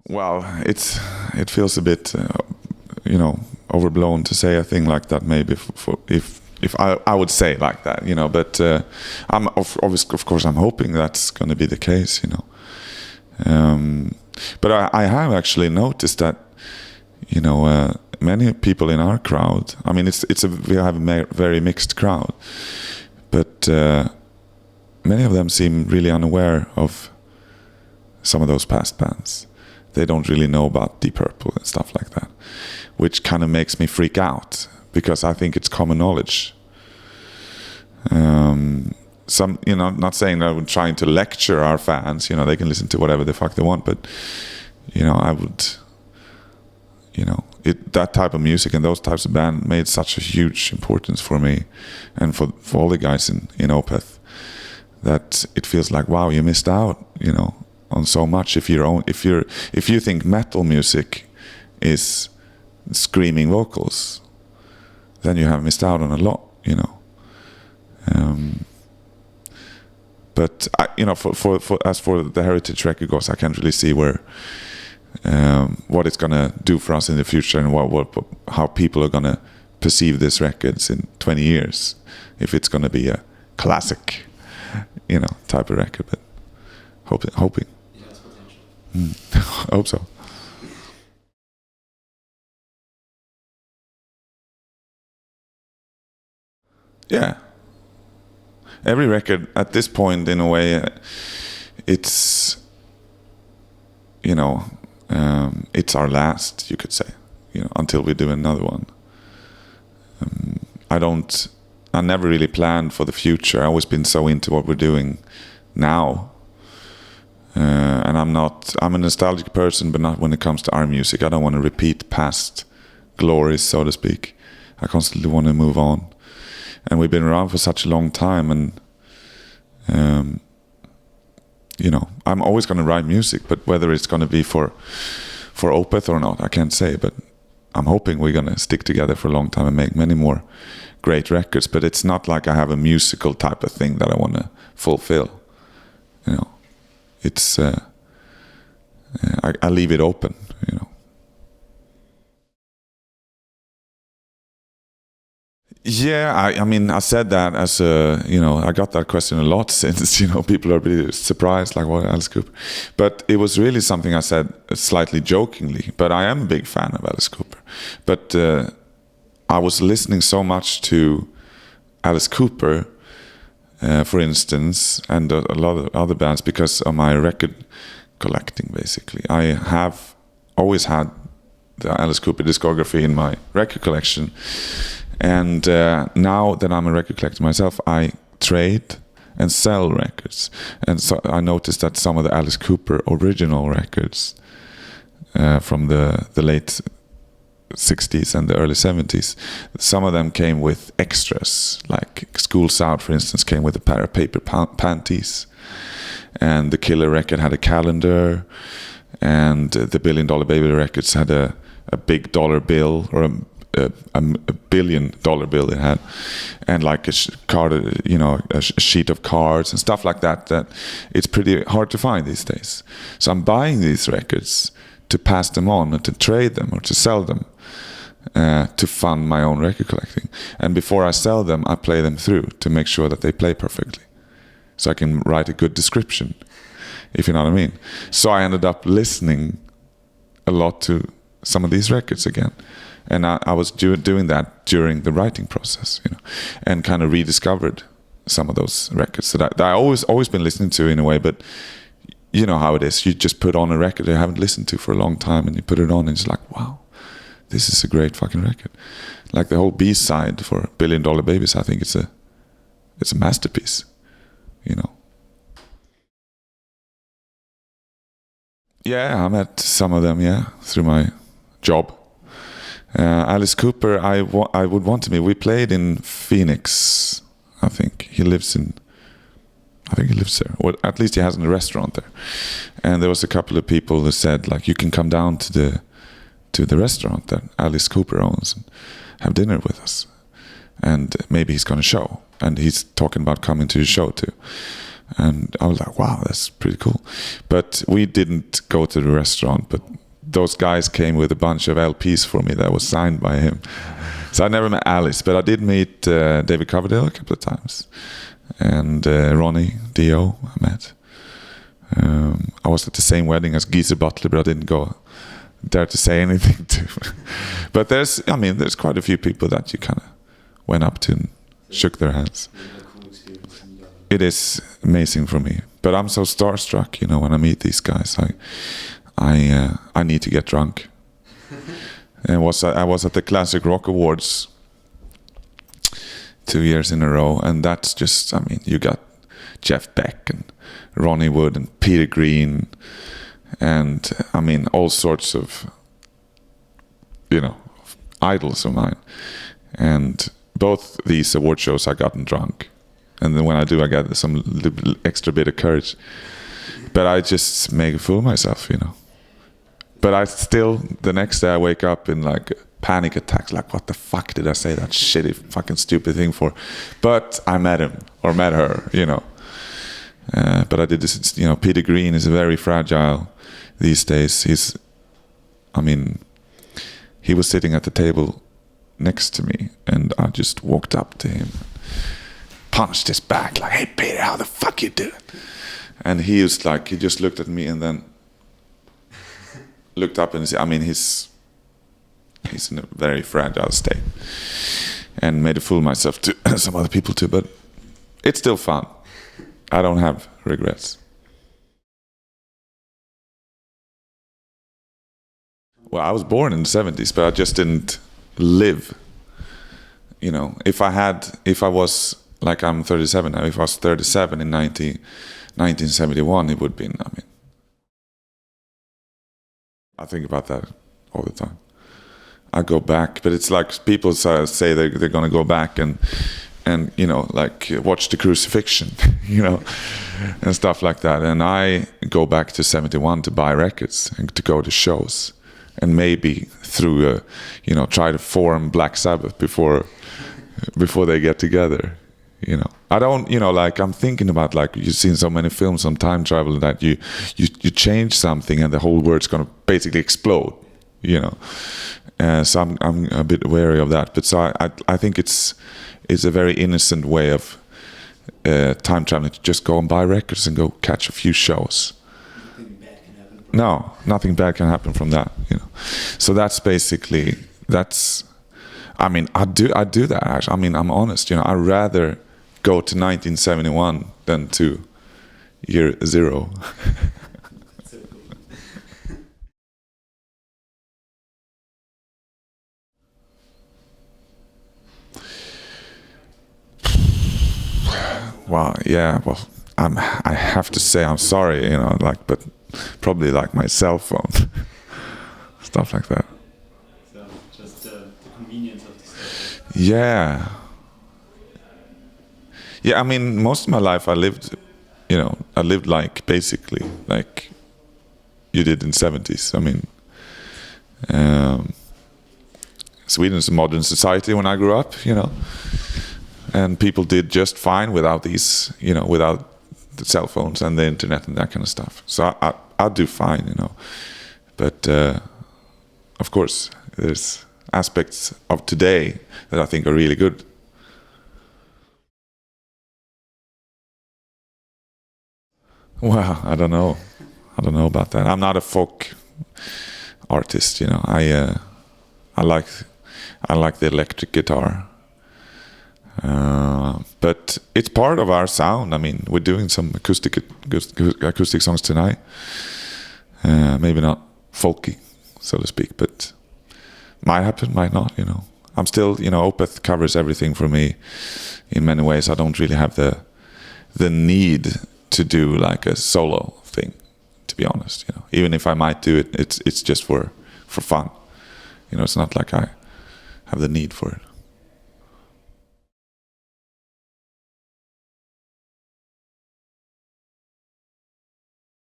Well, it feels a bit, overblown to say a thing like that. Maybe if I would say like that, But I'm of course I'm hoping that's going to be the case, But I have actually noticed that, many people in our crowd. I mean, we have a very mixed crowd, but many of them seem really unaware of some of those past bands. They don't really know about Deep Purple and stuff like that, which kind of makes me freak out because I think it's common knowledge. Not saying that I'm trying to lecture our fans, they can listen to whatever the fuck they want, but, I would, that type of music and those types of band made such a huge importance for me and for all the guys in Opeth, that it feels like, wow, you missed out, on so much. If you think metal music is screaming vocals, then you have missed out on a lot, But as for the heritage record goes, I can't really see where what it's gonna do for us in the future and how people are gonna perceive these records in 20 years, if it's gonna be a classic, type of record. But hoping. It has potential. I hope so. Yeah. Every record at this point, in a way, it's it's our last, you could say, until we do another one. I never really planned for the future. I've always been so into what we're doing now. And I'm a nostalgic person, but not when it comes to our music. I don't want to repeat past glories, so to speak. I constantly want to move on. And we've been around for such a long time, and I'm always going to write music, but whether it's going to be for Opeth or not, I can't say. But I'm hoping we're going to stick together for a long time and make many more great records. But it's not like I have a musical type of thing that I want to fulfill. It's I leave it open. Yeah, I mean, I said that as I got that question a lot since, people are really surprised, like, what, Alice Cooper? But it was really something I said slightly jokingly, but I am a big fan of Alice Cooper. But I was listening so much to Alice Cooper, for instance, and a lot of other bands because of my record collecting, basically. I have always had the Alice Cooper discography in my record collection. And now that I'm a record collector myself, I trade and sell records. And so I noticed that some of the Alice Cooper original records from the late 60s and the early 70s, some of them came with extras. Like Schools Out, for instance, came with a pair of paper panties. And the Killer record had a calendar. And the $1 Billion Baby records had a big dollar bill, or a $1 billion bill it had, and like a sheet of cards and stuff like that it's pretty hard to find these days. So I'm buying these records to pass them on, or to trade them, or to sell them, to fund my own record collecting. And before I sell them, I play them through to make sure that they play perfectly, so I can write a good description, if you know what I mean. So I ended up listening a lot to some of these records again. And I was doing that during the writing process, and kind of rediscovered some of those records that I always been listening to in a way. But you know how it is. You just put on a record you haven't listened to for a long time, and you put it on, and it's like, wow, this is a great fucking record. Like the whole B-side for $1 Billion Babies, I think it's a masterpiece, Yeah, I met some of them, through my job. Alice Cooper, I would want to meet. We played in Phoenix, I think. He lives there. Or at least he has a restaurant there. And there was a couple of people who said, like, you can come down to the restaurant that Alice Cooper owns and have dinner with us. And maybe he's going to show. And he's talking about coming to the show too. And I was like, wow, that's pretty cool. But we didn't go to the restaurant, but those guys came with a bunch of LPs for me that was signed by him. So I never met Alice, but I did meet David Coverdale a couple of times. And Ronnie Dio I met. I was at the same wedding as Geezer Butler, but I didn't go dare to say anything to. But there's quite a few people that you kind of went up to and shook their hands. It is amazing for me, but I'm so starstruck, when I meet these guys. I need to get drunk. And I was at the Classic Rock Awards 2 years in a row, and that's just, you got Jeff Beck and Ronnie Wood and Peter Green, and all sorts of, idols of mine. And both these award shows I gotten drunk. And then when I do, I get some little extra bit of courage. But I just make a fool of myself, But I still, the next day I wake up in like panic attacks, like, what the fuck did I say that shitty fucking stupid thing for? But I met him, or met her, But I did this, Peter Green is very fragile these days. He was sitting at the table next to me, and I just walked up to him, punched his back, like, hey Peter, how the fuck you doing? And he was like, he just looked at me and then looked up and said, he's in a very fragile state, and made a fool of myself to some other people too, but it's still fun. I don't have regrets. Well, I was born in the 70s, but I just didn't live. If I was, like I'm 37 now, if I was 37 in 1971, it would be, I think about that all the time. I go back, but it's like people say they're going to go back and like watch the crucifixion, and stuff like that. And I go back to 71 to buy records and to go to shows, and maybe through try to form Black Sabbath before they get together. I don't, like I'm thinking about, like, you've seen so many films on time travel that you change something and the whole world's going to basically explode, so I'm a bit wary of that. But so I think it's a very innocent way of time traveling, to just go and buy records and go catch a few shows. Nothing bad can happen. No, nothing bad can happen from that. So that's basically I do that. Actually. I'm honest. I'd rather go to 1971 than to year 0. So cool. Wow. Yeah. Well, I have to say I'm sorry. But probably like my cell phone, stuff like that. So just the convenience of the stuff. Yeah. Yeah, most of my life I lived like basically like you did in the 70s. Sweden is a modern society when I grew up, and people did just fine without these, without the cell phones and the internet and that kind of stuff. So I do fine, But of course, there's aspects of today that I think are really good. Well, I don't know about that. I'm not a folk artist, I like the electric guitar, but it's part of our sound. We're doing some acoustic songs tonight. Maybe not folky, so to speak, but might happen, might not. I'm still, Opeth covers everything for me in many ways. I don't really have the need to do like a solo thing, to be honest. Even if I might do it, it's just for fun. It's not like I have the need for it.